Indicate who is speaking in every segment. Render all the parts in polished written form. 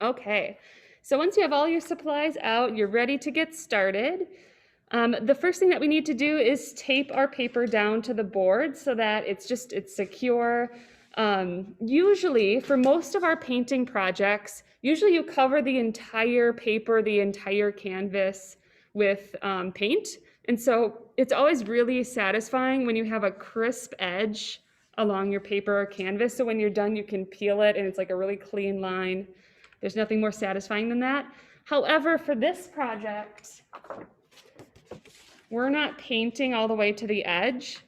Speaker 1: Okay, so once you have all your supplies out, you're ready to get started. The first thing that we need to do is tape our paper down to the board so that it's secure. Usually, for most of our painting projects, usually you cover the entire paper, the entire canvas with paint. And so it's always really satisfying when you have a crisp edge along your paper or canvas. So when you're done, you can peel it and it's like a really clean line. There's nothing more satisfying than that. However, for this project, we're not painting all the way to the edge.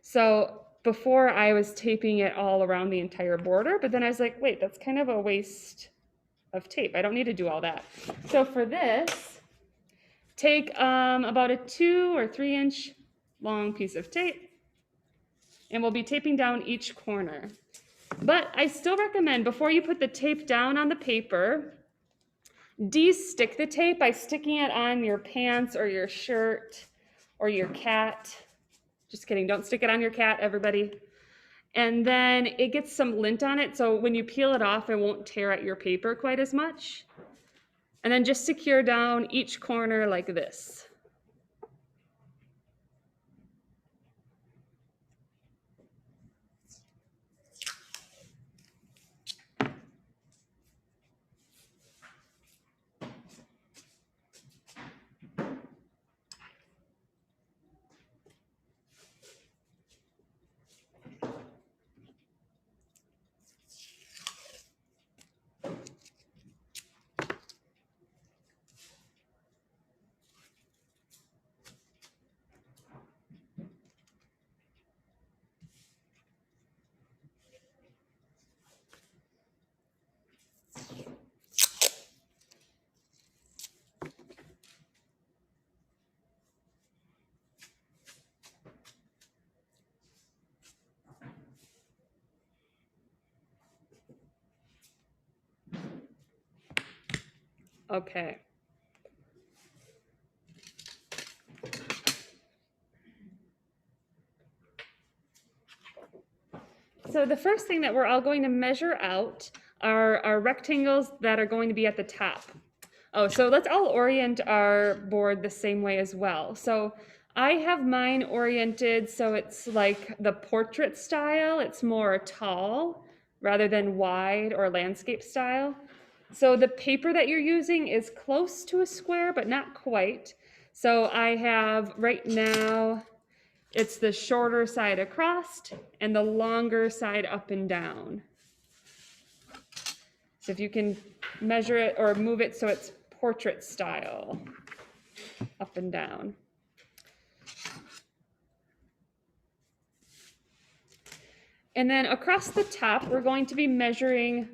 Speaker 1: So before I was taping it all around the entire border, but then I was like, wait, that's kind of a waste of tape. I don't need to do all that. So for this, take about a 2 or 3 inch long piece of tape, and we'll be taping down each corner. But I still recommend before you put the tape down on the paper, de-stick the tape by sticking it on your pants or your shirt or your cat. Just kidding, don't stick it on your cat, everybody. And then it gets some lint on it, so when you peel it off, it won't tear at your paper quite as much. And then just secure down each corner like this. Okay. So the first thing that we're all going to measure out are our rectangles that are going to be at the top. Oh, so let's all orient our board the same way as well. So I have mine oriented so it's like the portrait style. It's more tall rather than wide or landscape style. So the paper that you're using is close to a square, but not quite. So I have right now, it's the shorter side across and the longer side up and down. So if you can measure it or move it so it's portrait style, up and down. And then across the top, we're going to be measuring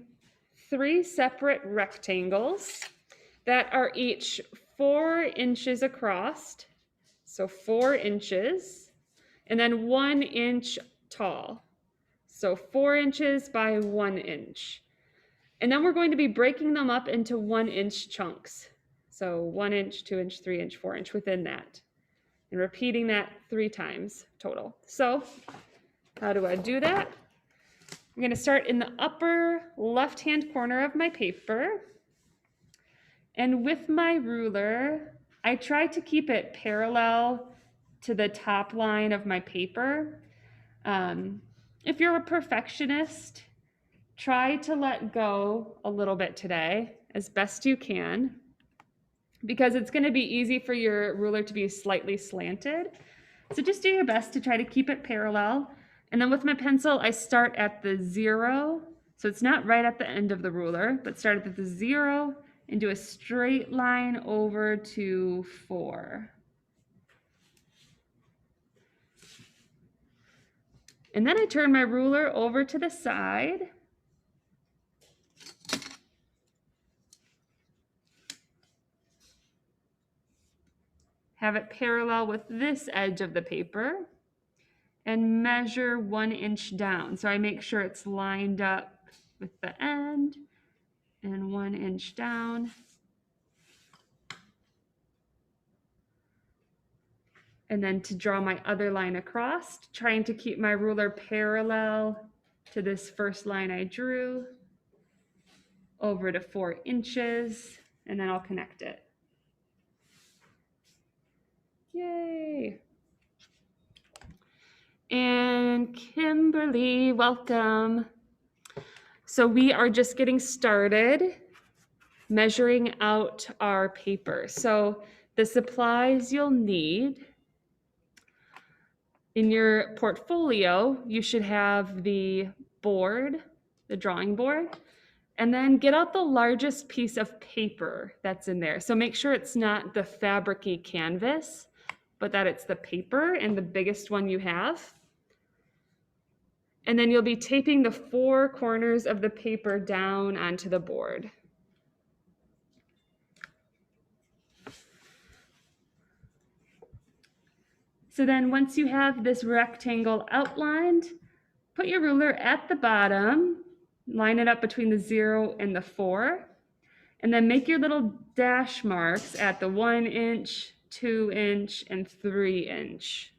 Speaker 1: 3 separate rectangles that are each 4 inches across. So 4 inches, and then 1 inch tall. So 4 inches by 1 inch. And then we're going to be breaking them up into 1 inch chunks. So 1 inch, 2 inch, 3 inch, 4 inch within that. And repeating that 3 times total. So how do I do that? I'm going to start in the upper left-hand corner of my paper. And with my ruler, I try to keep it parallel to the top line of my paper. If you're a perfectionist, try to let go a little bit today as best you can, because it's going to be easy for your ruler to be slightly slanted. So just do your best to try to keep it parallel. And then with my pencil, I start at the 0. So it's not right at the end of the ruler, but start at the 0 and do a straight line over to 4. And then I turn my ruler over to the side. Have it parallel with this edge of the paper and measure 1 inch down. So I make sure it's lined up with the end and 1 inch down. And then to draw my other line across, trying to keep my ruler parallel to this first line I drew. over to 4 inches, and then I'll connect it. Yay! And Kimberly, welcome. So we are just getting started measuring out our paper. So the supplies you'll need in your portfolio, you should have the board, the drawing board, and then get out the largest piece of paper that's in there. So make sure it's not the fabric-y canvas, but that it's the paper and the biggest one you have. And then you'll be taping the 4 corners of the paper down onto the board. So then once you have this rectangle outlined, put your ruler at the bottom, line it up between the 0 and the 4, and then make your little dash marks at the 1 inch, 2 inch, and 3 inch.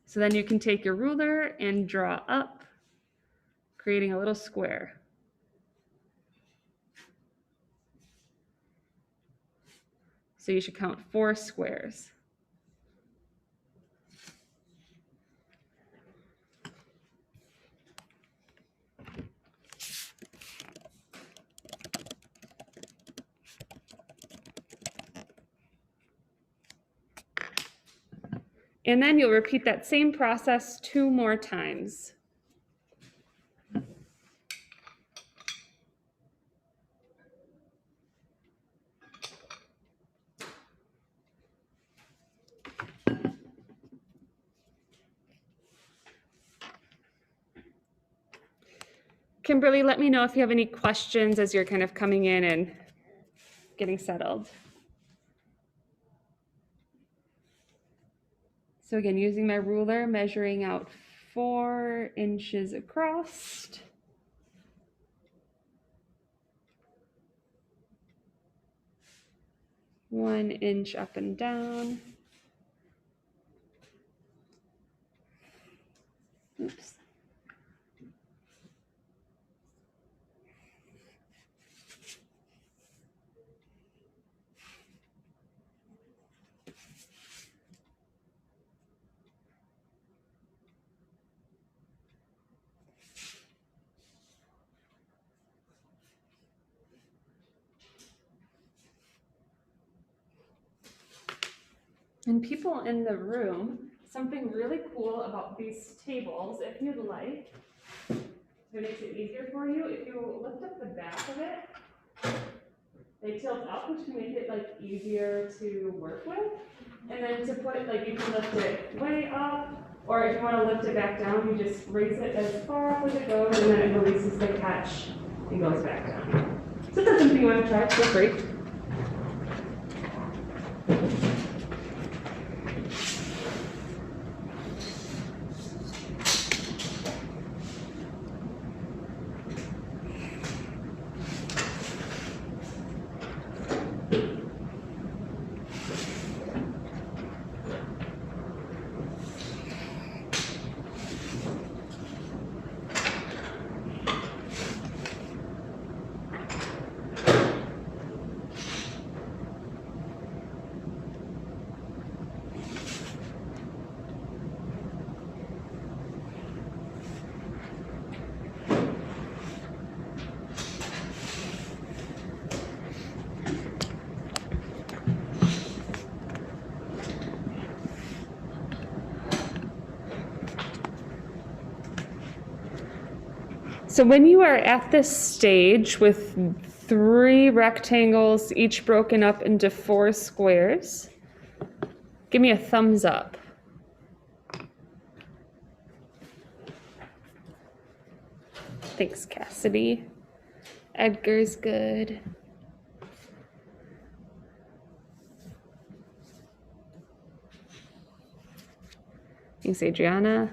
Speaker 1: So then you can take your ruler and draw up, creating a little square. So you should count 4 squares. And then you'll repeat that same process 2 more times. Kimberly, let me know if you have any questions as you're kind of coming in and getting settled. So again, using my ruler, measuring out 4 inches across. One inch up and down. Oops. And people in the room, something really cool about these tables, if you'd like, it makes it easier for you. If you lift up the back of it, they tilt up, which can make it like easier to work with. And then to put, like you can lift it way up, or if you want to lift it back down, you just raise it as far up as it goes, and then it releases the catch and goes back down. So if that's something you want to try, feel free. So when you are at this stage with 3 rectangles, each broken up into 4 squares, give me a thumbs up. Thanks, Cassidy. Edgar's good. Thanks, Adriana.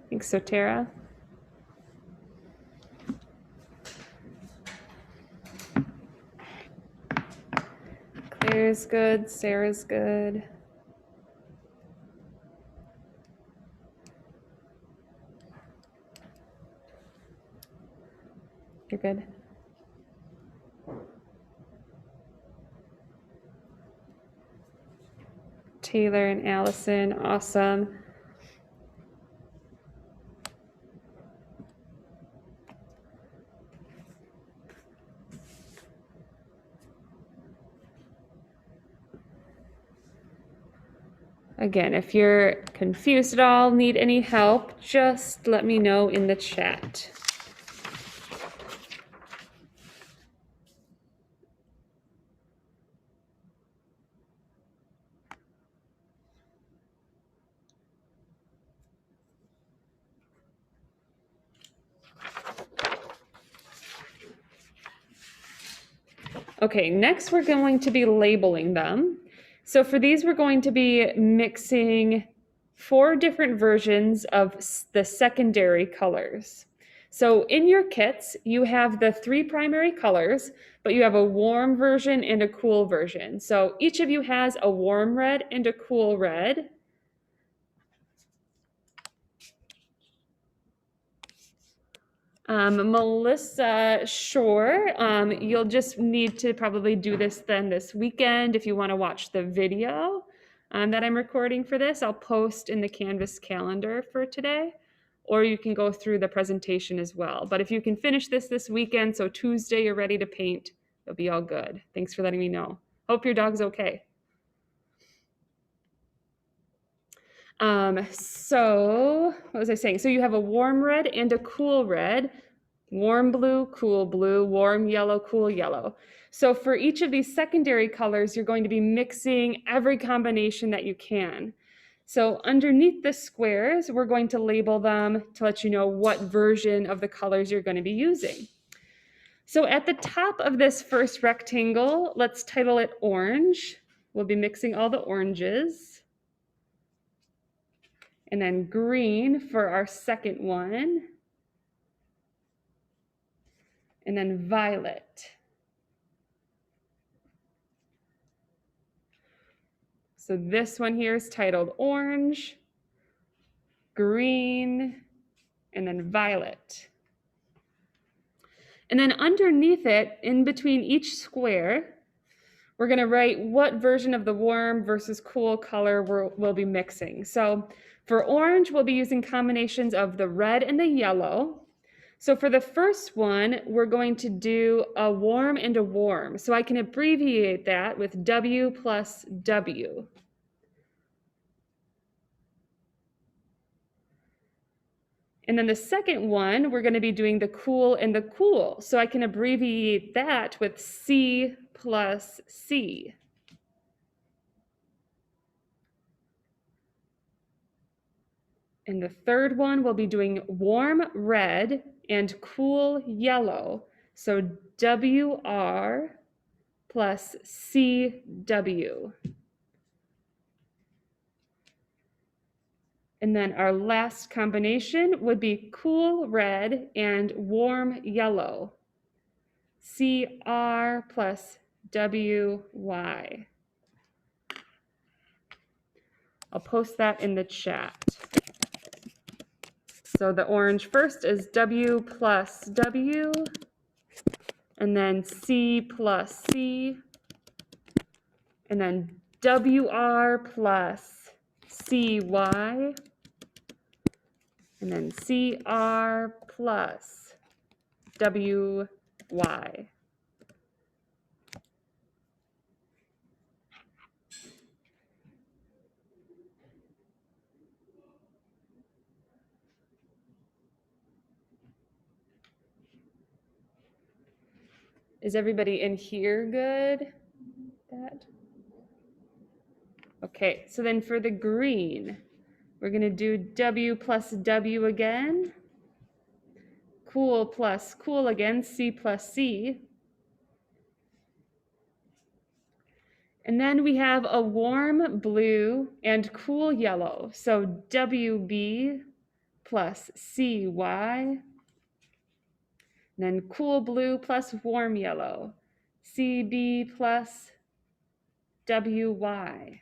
Speaker 1: Thanks, Sotera. Claire's good. Sarah's good. You're good. Taylor and Allison, awesome. Again, if you're confused at all, need any help, just let me know in the chat. Okay, next we're going to be labeling them. So for these, we're going to be mixing 4 different versions of the secondary colors. So in your kits, you have the 3 primary colors, but you have a warm version and a cool version. So each of you has a warm red and a cool red. Melissa, sure. You'll just need to probably do this then this weekend if you want to watch the video that I'm recording for this. I'll post in the Canvas calendar for today, or you can go through the presentation as well. But if you can finish this weekend, so Tuesday you're ready to paint, it'll be all good. Thanks for letting me know. Hope your dog's okay. So what was I saying? So you have a warm red and a cool red. Warm blue, cool blue, warm yellow, cool yellow. So for each of these secondary colors, you're going to be mixing every combination that you can. So underneath the squares, we're going to label them to let you know what version of the colors you're going to be using. So at the top of this first rectangle, let's title it orange. We'll be mixing all the oranges. And then green for our second one. And then violet. So this one here is titled orange, green, and then violet. And then underneath it, in between each square, we're going to write what version of the warm versus cool color we'll be mixing. So for orange, we'll be using combinations of the red and the yellow. So for the first one, we're going to do a warm and a warm. So I can abbreviate that with W plus W. And then the second one, we're going to be doing the cool and the cool. So I can abbreviate that with C plus C. And the third one, we'll be doing warm red and cool yellow. So WR plus CW. And then our last combination would be cool red and warm yellow. CR plus WY. I'll post that in the chat. So the orange first is W plus W, and then C plus C, and then WR plus CY, and then CR plus WY. Is everybody in here good? Okay, so then for the green, we're going to do W plus W again. Cool plus cool again, C plus C. And then we have a warm blue and cool yellow. So WB plus CY. And then cool blue plus warm yellow. CB plus WY.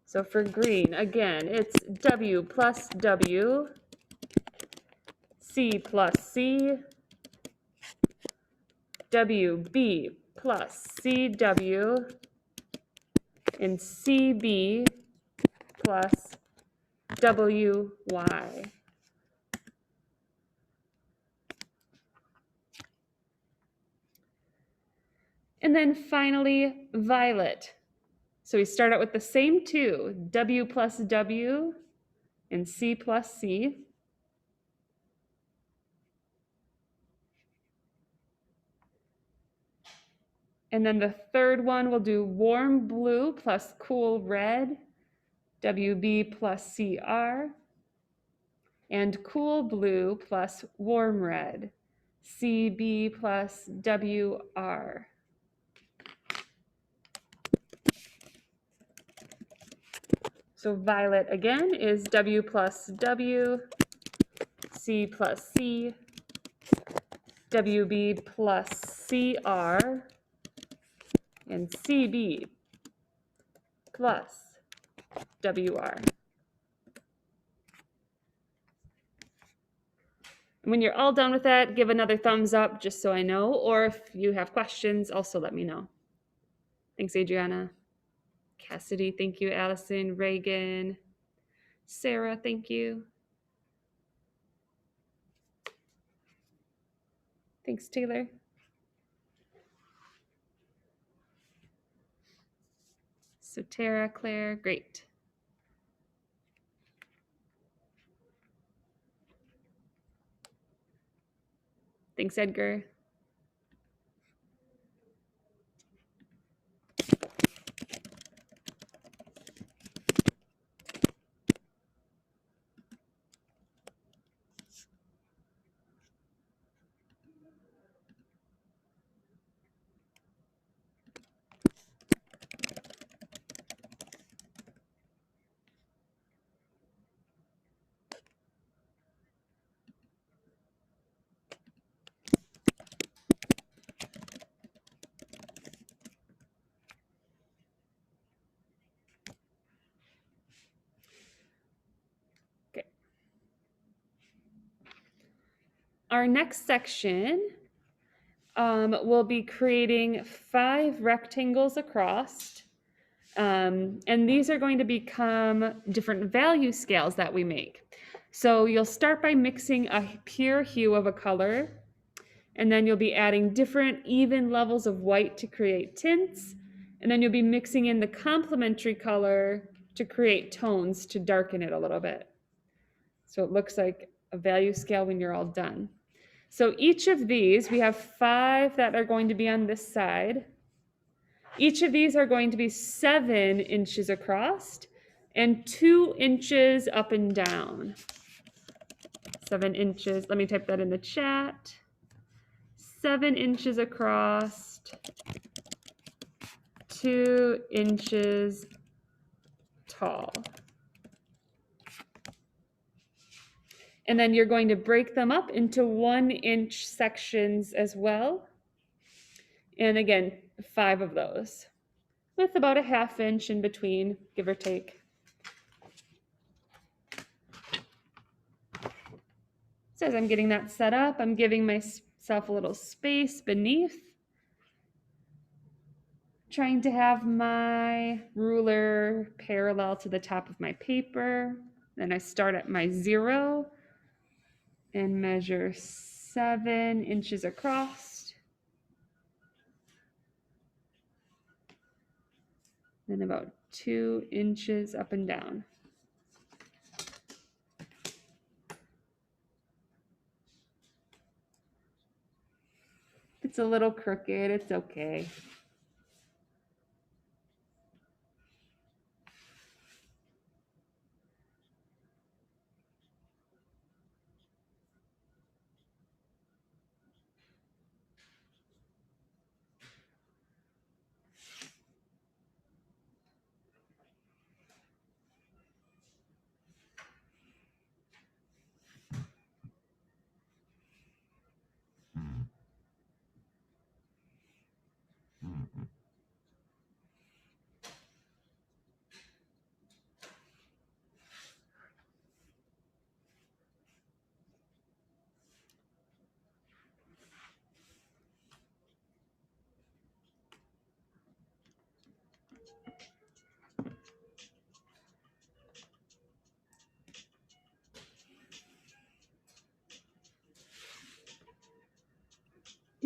Speaker 1: So for green, again, it's W plus W, C plus C, WB plus CW, and CB plus WY. And then finally, violet. So we start out with the same two, W plus W and C plus C. And then the third one, we'll do warm blue plus cool red, WB plus CR, and cool blue plus warm red, CB plus WR. So violet again is W plus W, C plus C, WB plus CR, and CB plus WR. And when you're all done with that, give another thumbs up just so I know, or if you have questions, also let me know. Thanks, Adriana. Cassidy, thank you. Allison, Reagan, Sarah, thank you. Thanks, Taylor. So Tara, Claire, great. Thanks, Edgar. Our next section will be creating 5 rectangles across. And these are going to become different value scales that we make. So you'll start by mixing a pure hue of a color, and then you'll be adding different even levels of white to create tints, and then you'll be mixing in the complementary color to create tones to darken it a little bit. So it looks like a value scale when you're all done. So each of these, we have 5 that are going to be on this side. Each of these are going to be 7 inches across and 2 inches up and down. 7 inches, let me type that in the chat. 7 inches across, 2 inches tall. And then you're going to break them up into 1-inch sections as well. And again, 5 of those, with about a 1/2 inch in between, give or take. So as I'm getting that set up, I'm giving myself a little space beneath, trying to have my ruler parallel to the top of my paper. Then I start at my 0 and measure 7 inches across. Then about 2 inches up and down. It's a little crooked, it's okay.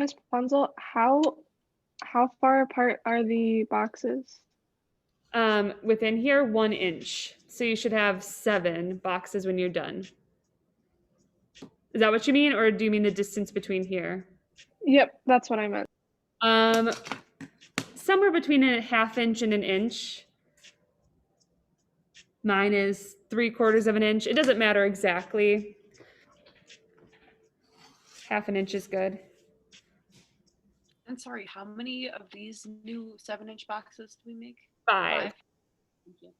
Speaker 2: Miss Rapunzel, how far apart are the boxes?
Speaker 1: Within here, 1 inch. So you should have 7 boxes when you're done. Is that what you mean, or do you mean the distance between here?
Speaker 2: Yep, that's what I meant.
Speaker 1: Um, somewhere between a 1/2 inch and 1 inch. Mine is 3/4 of an inch. It doesn't matter exactly. 1/2 inch is good.
Speaker 3: And sorry, how many of these new 7-inch boxes do we make?
Speaker 1: 5.
Speaker 3: Thank you.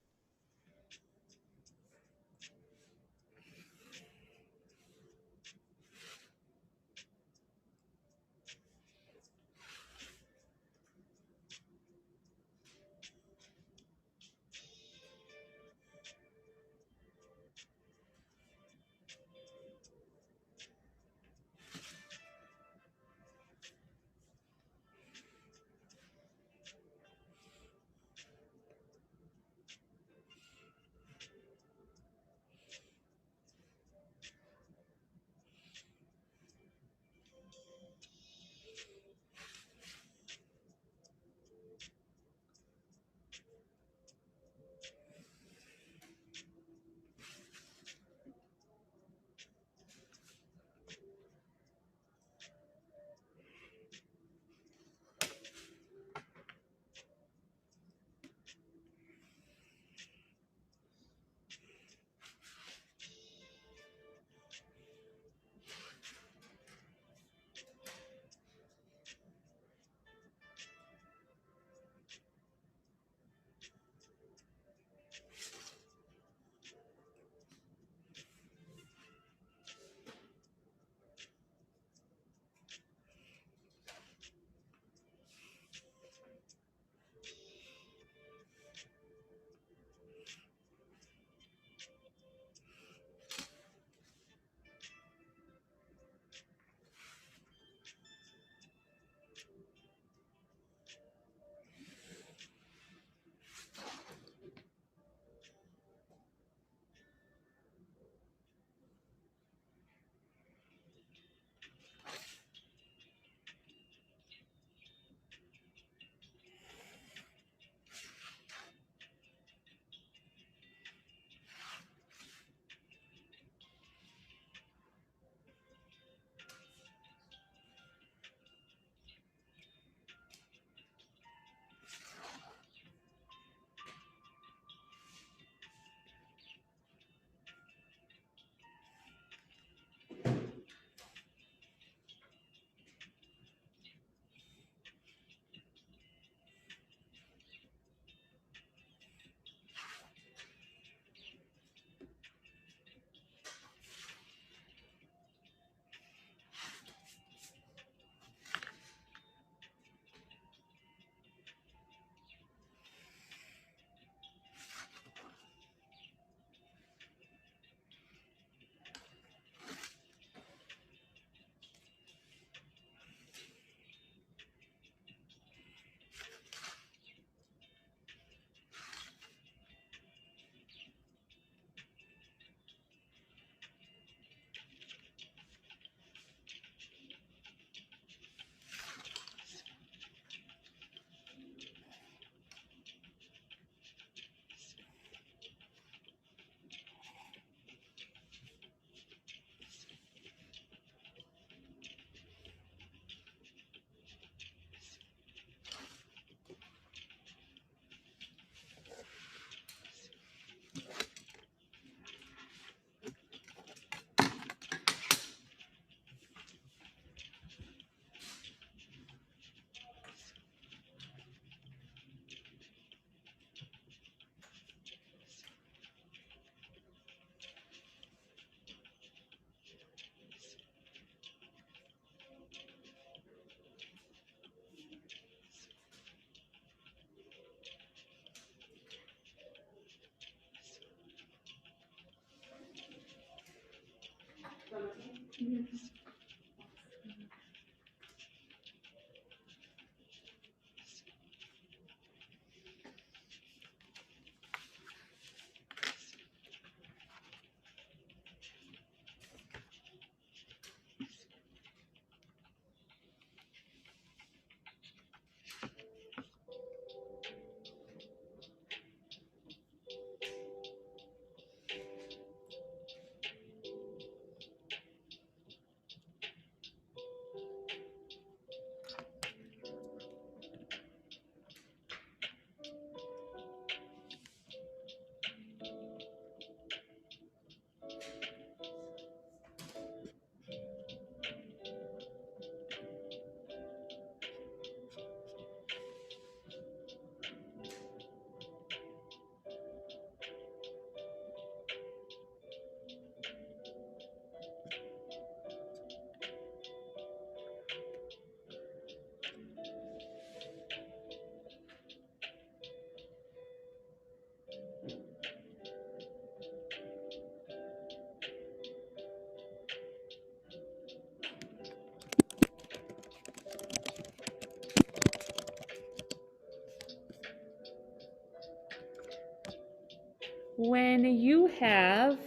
Speaker 1: when you have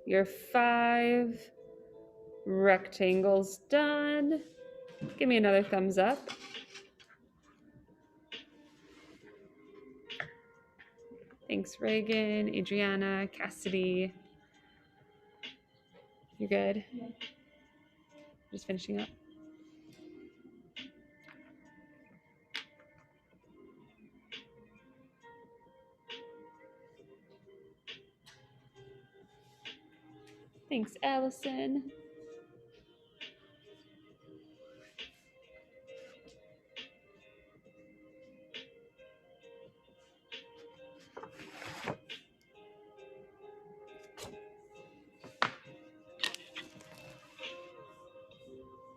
Speaker 1: your 5 rectangles done, give me another thumbs up. Thanks, Reagan, Adriana, Cassidy. You're good? Just finishing up. Thanks, Allison.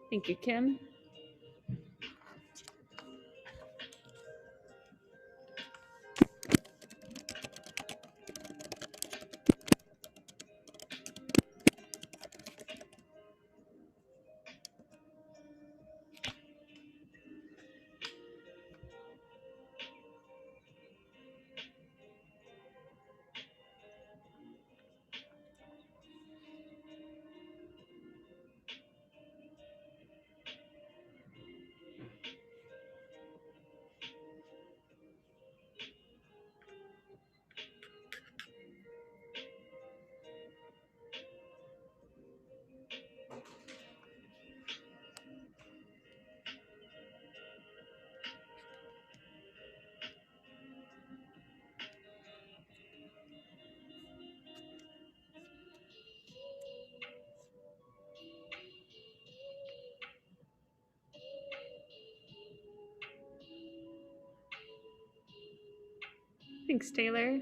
Speaker 1: Thank you, Kim. Thanks, Taylor.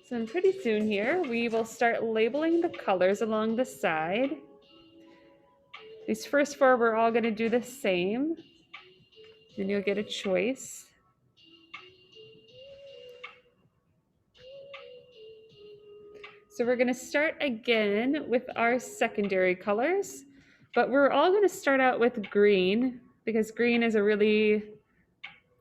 Speaker 1: So then pretty soon here, we will start labeling the colors along the side. These first 4, we're all gonna do the same. Then you'll get a choice. So we're gonna start again with our secondary colors, but we're all gonna start out with green because green is a really,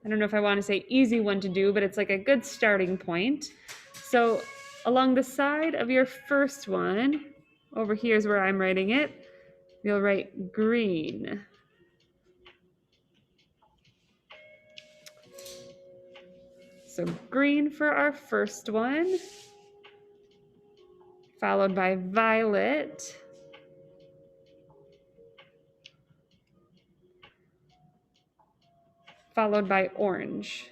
Speaker 1: I don't know if I wanna say easy one to do, but it's like a good starting point. So along the side of your first one, over here is where I'm writing it, you'll write green. So green for our first one, followed by violet, followed by orange.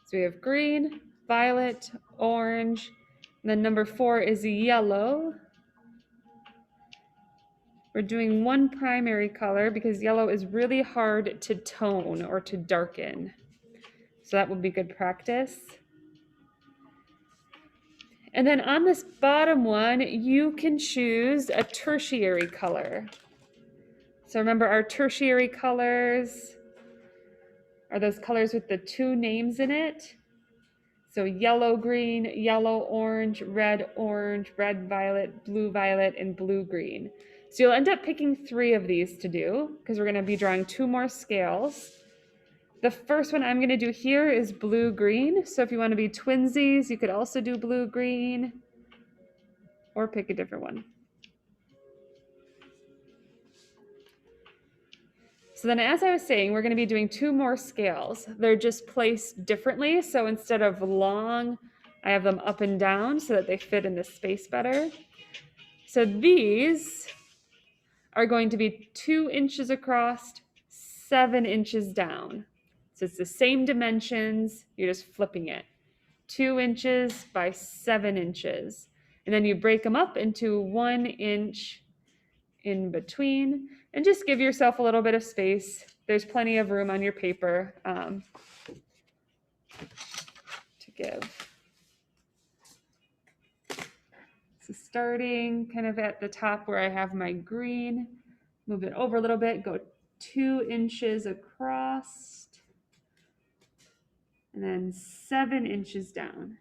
Speaker 1: So we have green, violet, orange, and then number 4 is yellow. We're doing one primary color because yellow is really hard to tone or to darken. So that would be good practice. And then on this bottom one, you can choose a tertiary color. So remember, our tertiary colors are those colors with the 2 names in it. So yellow, green, yellow, orange, red, violet, and blue, green. So you'll end up picking 3 of these to do because we're gonna be drawing 2 more scales. The first one I'm gonna do here is blue, green. So if you wanna be twinsies, you could also do blue, green, or pick a different one. So then, as I was saying, we're going to be doing 2 more scales. They're just placed differently. So instead of long I have them up and down so that they fit in the space better. So these are going to be 2 inches across, 7 inches down. So it's the same dimensions, you're just flipping it. 2 inches by 7 inches. And then you break them up into 1 inch in between, and just give yourself a little bit of space. There's plenty of room on your paper to give. So starting kind of at the top where I have my green, move it over a little bit, go 2 inches across, and then 7 inches down.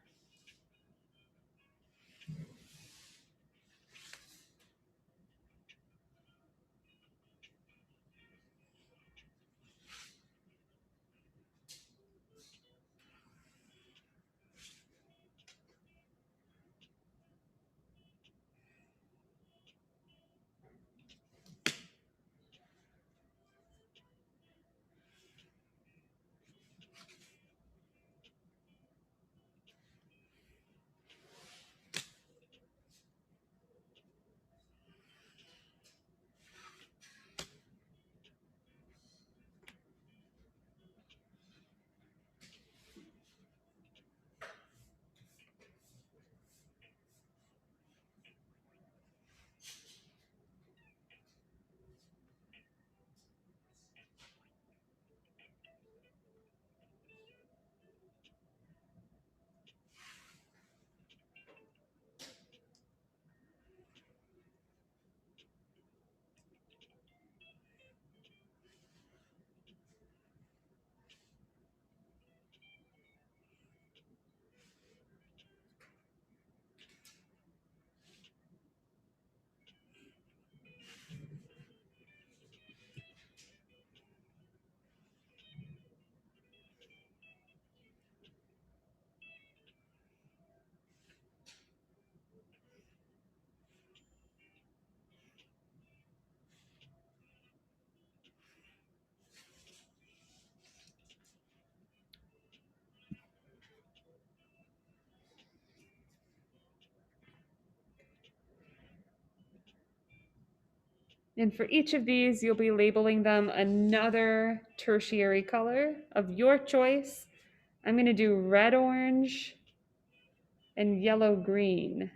Speaker 1: And for each of these, you'll be labeling them another tertiary color of your choice. I'm going to do red, orange, and yellow, green.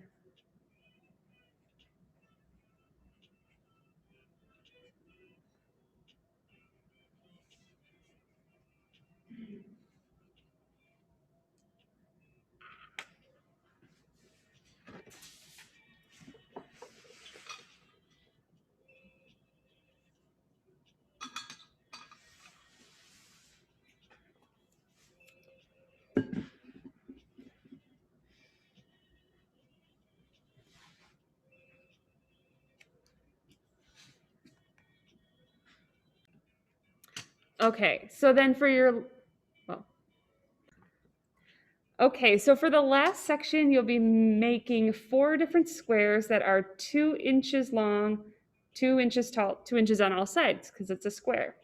Speaker 1: Okay, so then for your, so for the last section, you'll be making 4 different squares that are 2 inches long, 2 inches tall, 2 inches on all sides, because it's a square.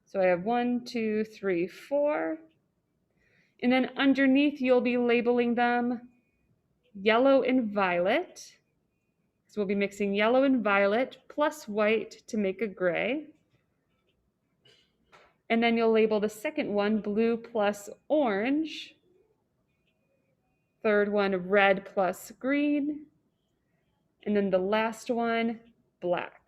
Speaker 1: So I have 1, 2, 3, 4. And then underneath, you'll be labeling them yellow and violet. So we'll be mixing yellow and violet plus white to make a gray. And then you'll label the second one blue plus orange. Third one red plus green. And then the last one black.